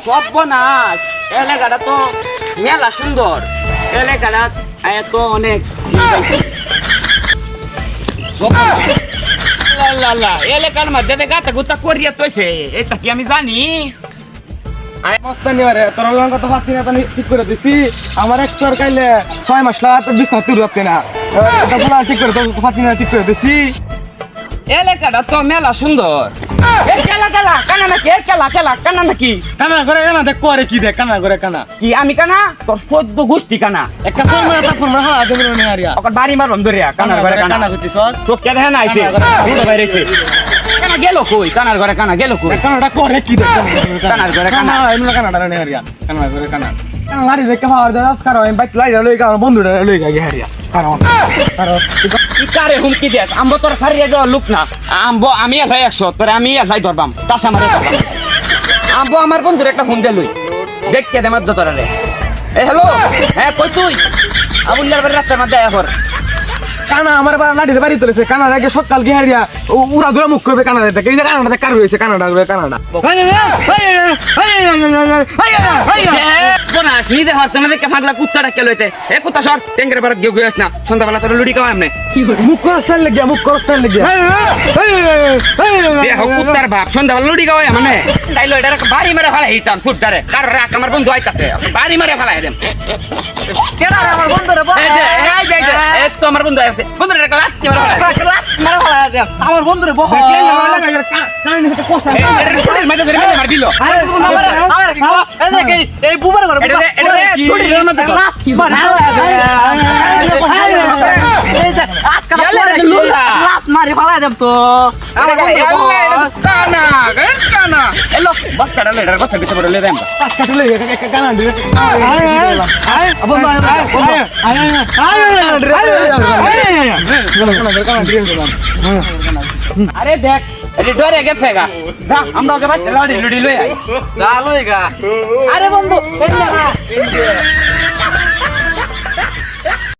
সর্বনাশ এলাকাটা তো মেলা সুন্দর এলাকাটা এত অনেক এলাকার মধ্যে গাতা গুতা করিয়া তৈছে এটা কি আমি জানি তোর কথা পাচ্ছি না ঠিক করে দিছি আমার এক সরকাইলে 6 মাস লাগা বিছনা তুই রাখতে না ঠিক করে পাচ্ছি না ঠিক করে দিছি এলাকাটা তো মেলা সুন্দর কানা নাকি কানা নাকি কানা করে কানা দেখ করে কি দেখ কানা করে কানা কি আমি কানা তোর 14 গোষ্ঠী কানা একটা সময় তারপর হা দেব না আরিয়া ওকে বাড়ি মারবম ধরিয়া কানার ঘরে কানা হইতিস তো কে দেখে না আইছে উড়ে বাইরেছে কানা গেল কই কানার ঘরে কানা গেল কই কানাটা করে কি দেখ কানার ঘরে কানা এমন কানাটা না আরিয়া কানা করে কানা লাড়ি দেখে পাওয়ার দাস কারো আমি বাইক লাড়ি লই গা বন্ধুরা লই গা হারিয়া কারণ কি কারে হুমকি দেখ আম্ব তোর ছাড়িয়ে যাওয়া লোক না আম্ব আমি এলাই 100 তোরে আমি এলাই ধরবাম তাস আমারে ধরবাম আম্ব আমার বন্ধুর একটা ফোন দে লই দেখতে দে মাদ্দ তোরে এ হ্যালো হ্যাঁ কই তুই আবুল্লার বাড়ির রাস্তার মধ্যে আয়া কর কানা আমার লাড়িতে বাড়ি তুলেছে কানার আগে সকাল গিয়ে হারিয়া উড়া ধরে মুখ করবে কানার এই যে কানাডা কার হয়েছে কানাডা কানাডা নিজে হচ্ছে না দেখে ফাগলা কুত্তাটা কে লইতে এ কুত্তা সর ট্যাঙ্কের পাড়া গিয়ে গিয়ে না সন্ধ্যাবেলা তোর লুডি খাওয়া এমনি মুখ করছেন লেগে মুখ করছেন লেগে দেখো কুত্তার ভাব সন্ধ্যাবেলা লুডি খাওয়া মানে তাইলো এটা বাড়ি মেরে ফেলাই হিতাম ফুটটারে কার রাখ আমার বন্ধু আইতাছে বাড়ি মেরে ফেলাই দেন কেডা রে আমার বন্ধুরে তো আমার বন্ধু আছে বন্ধুরে একটা লাচ্ছি মেরে ফেলাই দেন আমার বন্ধুরে বহ মারবিল এই বুবার ঘরে কি মারি ফেলাই দেব তো এলো বাস কাটালে এটার কথা কিছু বলে দেন কাটলে কানা দিয়ে আরে দেখ এটি ডরে গেছে গা যা আমরা ওকে বাচ্চা লড়ি লড়ি লই আই আরে বন্ধু